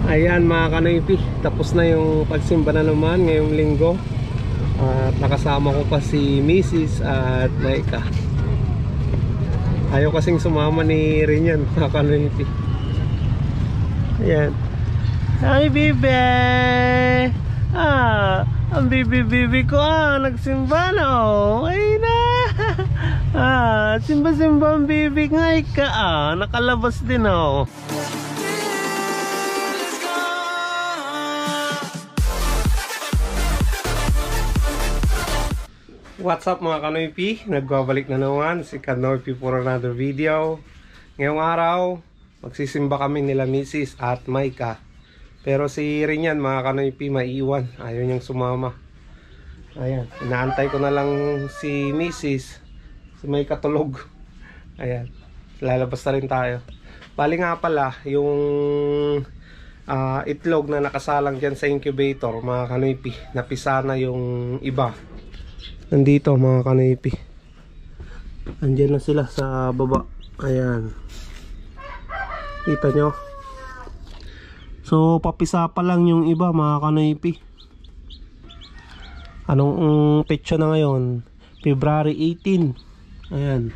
Ayan mga kanoypi, tapos na yung pagsimba na naman ngayong linggo. At nakasama ko pa si Mrs. at Maika. Ayaw kasing sumama ni Rinyan mga kanoypi. Ayan. Hi bibe! Ang bibi ko nagsimba na ay na! Simba-simba ang bibi nga ika nakalabas din What's up mga kanoypi? Nagbabalik na naman si Kanoypi for another video. Ngayong araw, magsisimba kami nila Mrs. at Maika. Pero si Rinyan mga kanoypi maiiwan. Ayaw niyang sumama. Ayan, inaantay ko na lang si Mrs. Si Maika tulog. Ayan, lalabas na rin tayo. Bali nga pala, yung itlog na nakasalang dyan sa incubator mga kanoypi, napisa na yung iba. Nandito mga kanoypi. Andyan na sila sa baba. Ayan. Kita nyo? So papisa pa lang yung iba mga kanoypi. Anong petsa na ngayon? February 18. Ayan.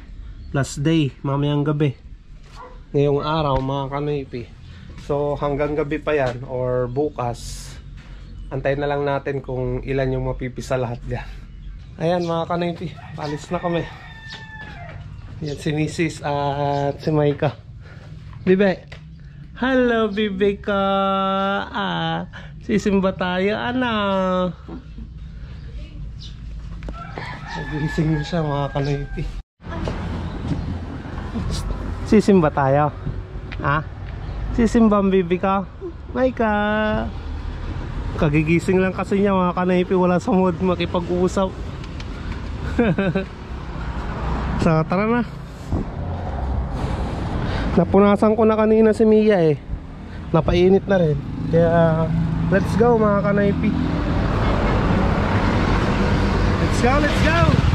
Last day. Mamayang gabi. Ngayong araw mga kanoypi. So hanggang gabi pa yan or bukas. Antayin na lang natin kung ilan yung mapipisa lahat dyan. Ayan mga kanoypi, palis na kami. Yan si Mrs. at si Maika. Bibe. Hello bibe ka. Sisimba tayo Nagising na siya mga kanoypi. Sisimba tayo. Sisimba ang bibe ka. Maika. Kagigising lang kasi niya mga kanoypi, wala sa mood makipag-usap. So tara na. Napunasan ko na kanina si Mia napainit na rin. Kaya let's go mga kanoypi. Let's go, let's go.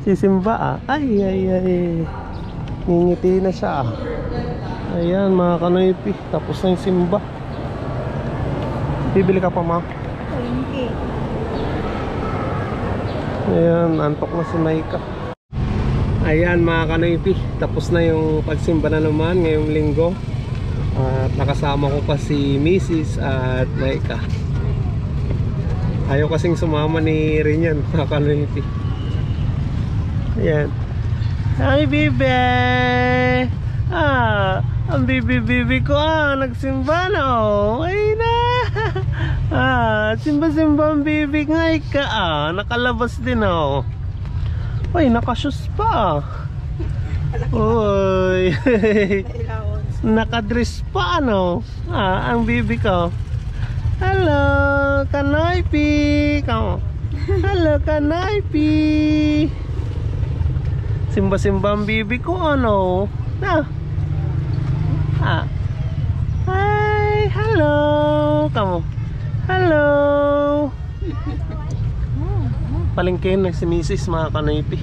Sisimba ay ngingiti na siya Ayan mga kanoypi, tapos na yung simba. Bibili ka pa ma? Hindi. Ayan, antok na si Maika. Ayan mga kanoypi, tapos na yung pagsimba na naman ngayong linggo. At nakasama ko pa si Mrs. at Maika. Ayaw kasing sumama ni Rinyan mga kanoypi. Ayan. Hi bibe! Ang bibi ko nagsimba na ay na! Simba-simba ang bibi nga ika nakalabas din Ay, nakashoes pa Uy! Nakadress pa ang bibi ko. Hello kanoypi! Hello kanoypi! Simba-simba ang bibi ko Hi, hello. Hello. Palengke na si Mrs. mga kanoypi.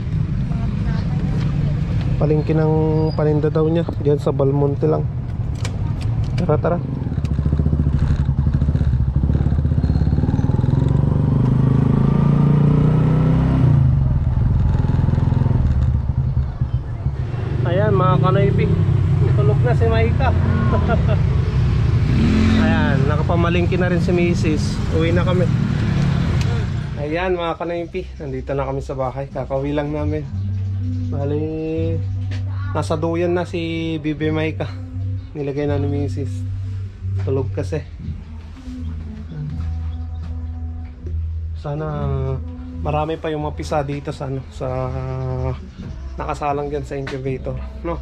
Palengke ng paninda daw niya diyan sa Balmonte lang. Tara tara. Ayan mga kanoypi, tulog na si Maika. Ayan, nakapamalingki na rin si Mrs. Uwi na kami. Ayan mga kanoypi, nandito na kami sa bahay. Kakauwi lang namin. Bali, nasa duyan na si Bibi Maika. Nilagay na ni Mrs. Tulog kasi. Sana marami pa yung mapisa dito sa nakasalang dyan sa incubator, no?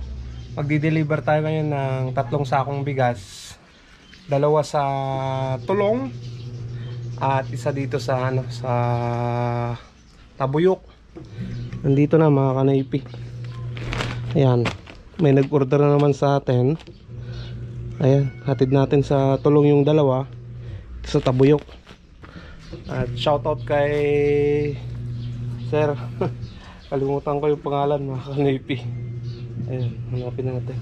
Magdi-deliver tayo ngayon ng 3 sakong bigas, 2 sa Tulong at isa dito sa ano, sa Tabuyok. Nandito na mga kanaypi. Ayan, may nag-order na naman sa atin. Ayan, hatid natin sa Tulong yung 2 sa Tabuyok. At shoutout kay Sir kalimutan ko yung pangalan mga kanaypi. Ayan, hanapin natin.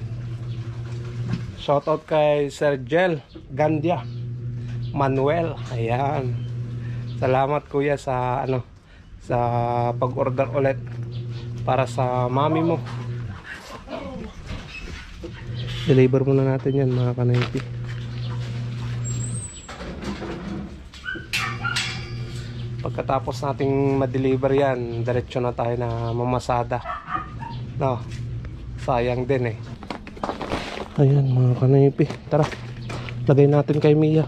Shoutout kay Sir Jel Gandia Manuel. Ayan, salamat kuya sa ano, sa pag-order ulit para sa mami mo. Deliver muna natin yan mga kanaypi. Pagkatapos nating ma-deliver yan, diretso na tayo na mamasada, no? Sayang din eh. Ayan mga kanaypi, tara lagay natin kay Mia.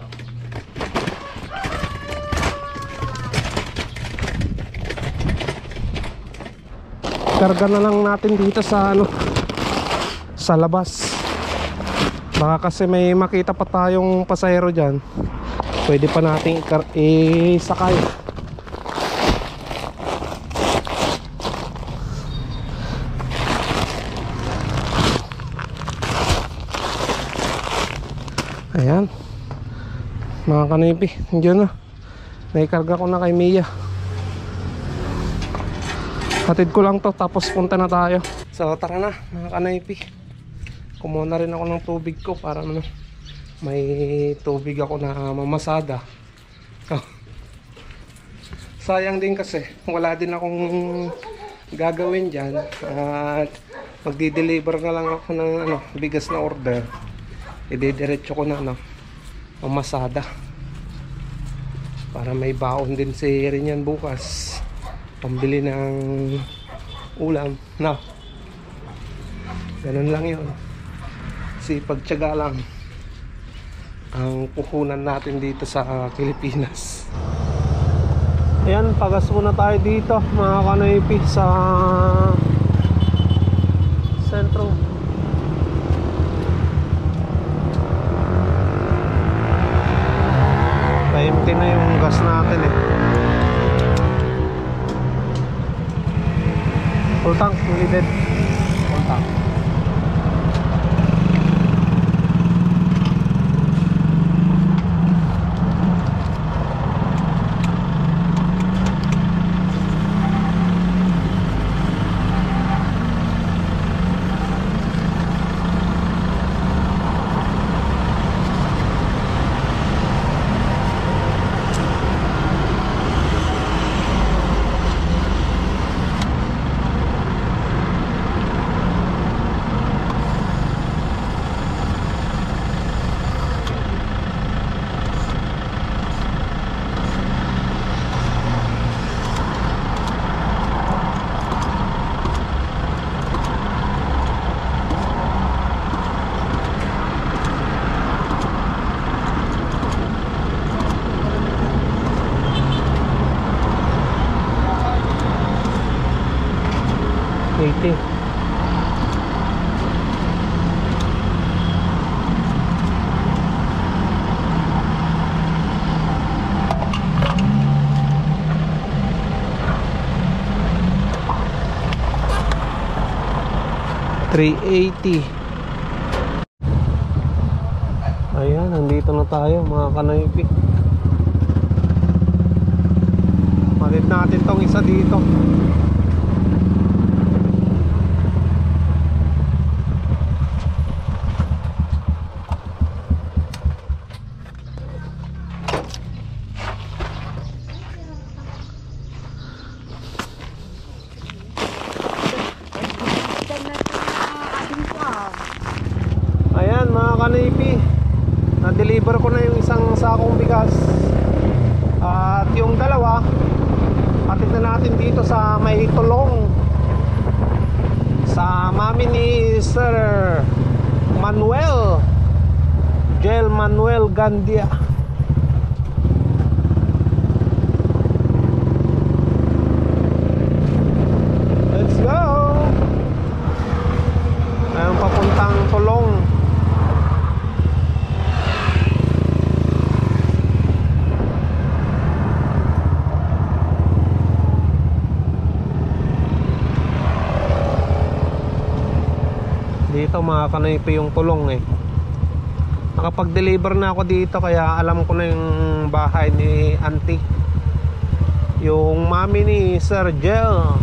Karga na lang natin dito sa ano, sa labas. Baka kasi may makita pa tayong pasahero dyan, pwede pa nating isakay. Ayan mga kanaypi, nandiyan na, naikarga ko na kay Mia. Hatid ko lang to tapos punta na tayo. So tara na mga kanaypi, kumuha na rin ako ng tubig ko para ano, may tubig ako na mamasada. Sayang din kasi wala din akong gagawin dyan at magdi-deliver na lang ako ng ano, bigas na order. Idediretso ko na ano, mamasada para may baon din si Rinyan bukas, pambili ng ulam, no? Ganun lang yun, sipag-tiyaga lang ang puhunan natin dito sa Pilipinas. Ayan, pagas muna tayo dito mga kanaypi sa sentro. Empty na yung gas natin eh. Full tank, needed. Full tank. $80. $380. Ayan, nandito na tayo mga kanaypi. Palit natin tong isa dito. Ayan mga kanaypi, na-deliver ko na yung isang sakong bigas. At yung 2, hatid na natin dito sa may Tulong, sa mami ni Sir Manuel, Jel Manuel Gandia. Let's go! Dito mga kanoypi yung tulong eh. Nakapag-deliver na ako dito kaya alam ko na yung bahay ni auntie, yung mami ni Sir Jel.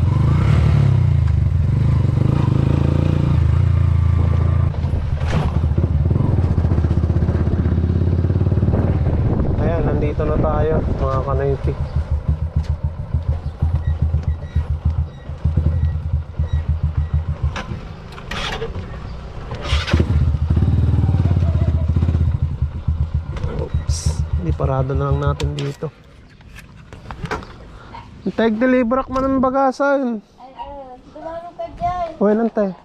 Ayan, nandito na tayo mga kanoypi. Parado na lang natin dito. Tag-deliver ako man ng bagasan. Dumano ka dyan. Uy, nantay.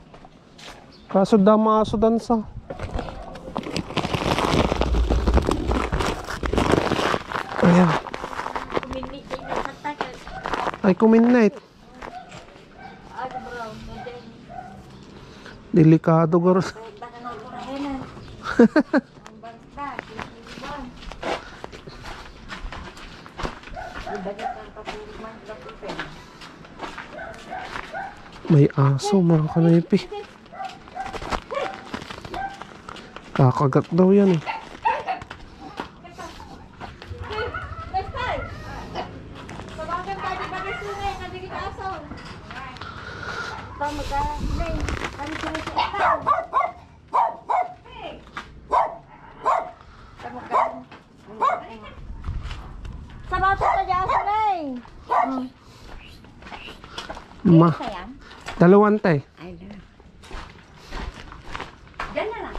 Kaso damaso dansa. Ayan. Kuminit na katakat. Ay, kuminit. Ano bro? Delikado garo. Baka na kurahenan. Ang bangka. May aso mga kanoypi. Kakagat daw yan eh. Ma, dalawang tay. Diyan na lang.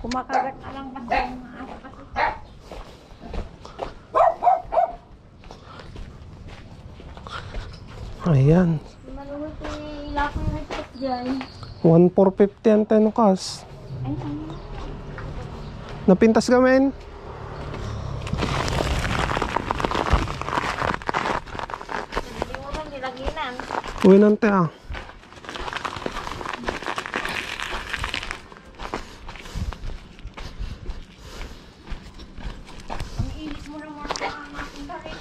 Kumakagat na lang ba sa mga aso kasi? Ayan. Maluhot yung ilako yung nagpas dyan. 1,450 ang tenukas. Ay, ano? Napintas ka men? Hindi mo ba nilaginan? Uy nante ah. Ang init mo na mga mapunta rin.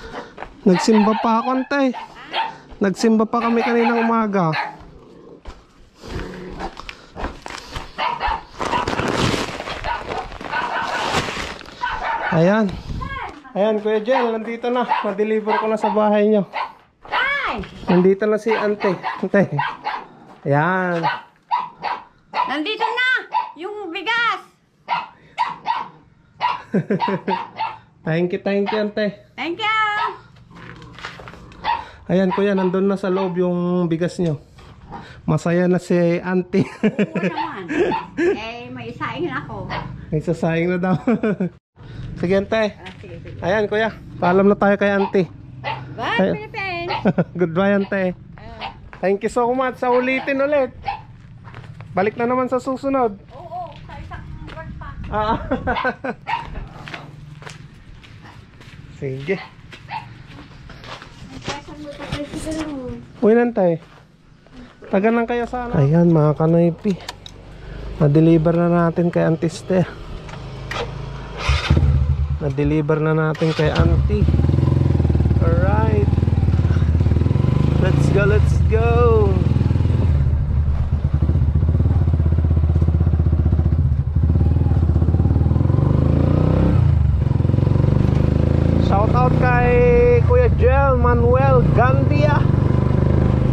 Nagsimba pa ako antay. Nagsimba pa kami kaninang umaga. Ayan. Ayan, Kuya Jel, nandito na. Ma-deliver ko na sa bahay nyo. Ay! Nandito na si Ante. Ante. Ayan. Nandito na! Yung bigas! Thank you, Ante. Thank you! Ayan, Kuya, nandun na sa loob yung bigas nyo. Masaya na si Ante. Oo naman. Eh, may isaing na ako. May sasayang na daw. Sige, Ante. Sige. Ayan, Kuya. Paalam na tayo kay Ante. Bye, Ay. Philippines! Goodbye, Ante. Thank you so much. Sa ulitin ulit. Balik na naman sa susunod. Oo, sa isang buwan pa. Ah. Sige. Saan mo tayo siguro? Uy, Ante. Taga lang kayo sana. Ayan, mga kanoypi. Na-deliver na natin kay Auntie Ste. Na-deliver na natin kay Auntie. Alright. Let's go, let's go. Shout out kay Kuya Jel Manuel Gandia.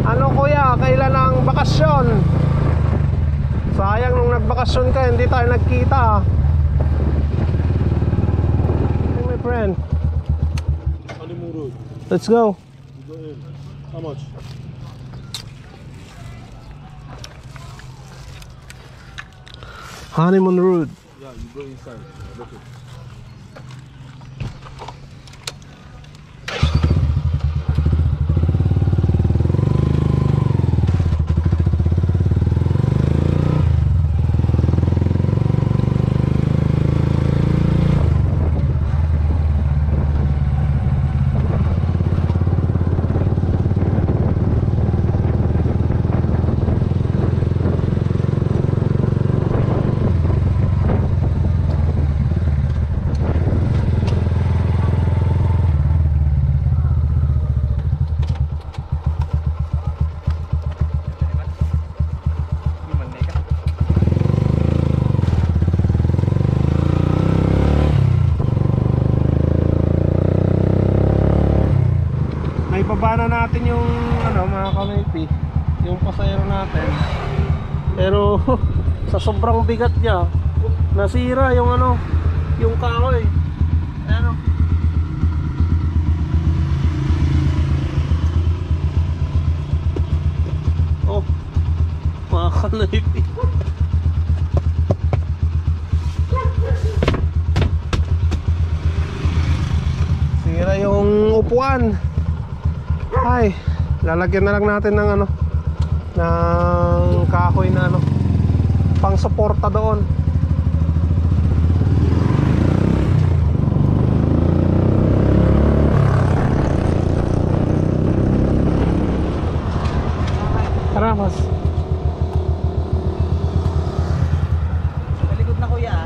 Ano kuya, kailan ang bakasyon? Sayang nung nagbakasyon ka, hindi tayo nagkita. Hey my friend. Honeymoon Road. Let's go. You go in. How much? Honeymoon Road. Yeah, you go inside. Look it. ibaba na natin yung ano mga kanoypi, yung pasayro natin. Pero sa sobrang bigat niya, nasira yung ano, yung kahoy. Ano? Oh, mga kanoypi. Sira yung upuan. Ay, lalagyan na lang natin ng ano, ng kahoy na ano, pang suporta doon. Tara, mas. Malikot na kuya.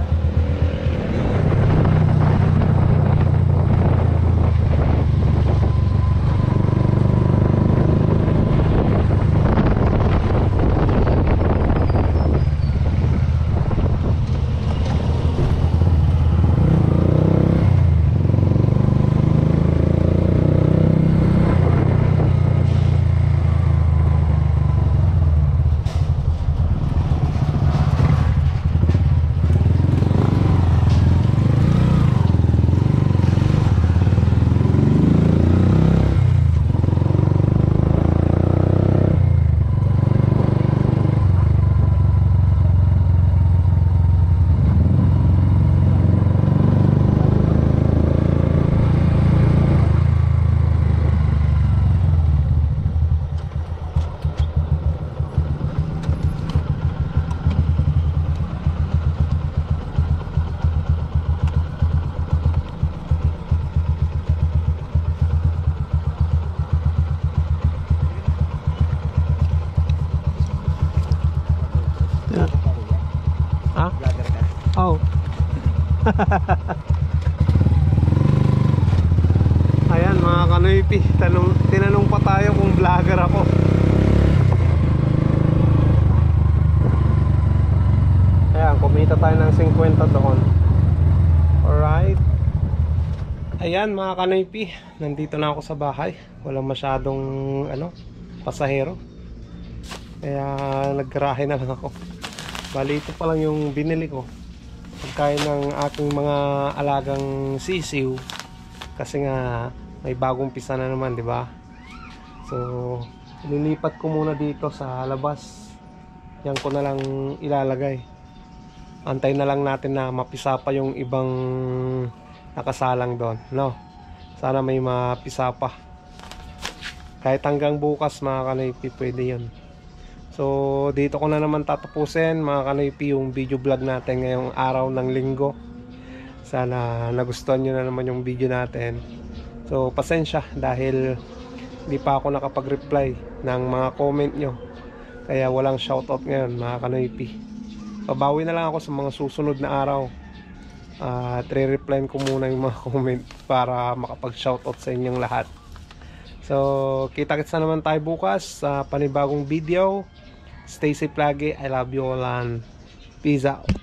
Ha? Vlogger ka. Oh. Ayan mga kanoypi, tinanong pa tayo kung vlogger ako. Ayan, kumita tayo ng 50 doon. Alright. Ayan mga kanoypi, nandito na ako sa bahay. Walang masyadong ano, pasahero. Kaya naggarahe na lang ako. Bali ito pa lang yung binili ko, pagkain ng aking mga alagang sisiw. Kasi nga may bagong pisa na naman, di ba? So lilipat ko muna dito sa labas. Yan ko na lang ilalagay. Antay na lang natin na mapisa pa yung ibang nakasalang doon, no? Sana may mapisa pa. Kahit hanggang bukas mga kanoypi, pwede yun. So dito ko na naman tatapusin mga kanoypi yung video vlog natin ngayong araw ng linggo. Sana nagustuhan nyo na naman yung video natin. So pasensya dahil di pa ako nakapag-reply ng mga comment nyo, kaya walang shoutout ngayon mga kanoypi. Babawi na lang ako sa mga susunod na araw. At re-reply ko muna yung mga comment para makapag-shoutout sa inyong lahat. So kita-kits na naman tayo bukas sa panibagong video. Stay safe lagi. I love you all and peace out.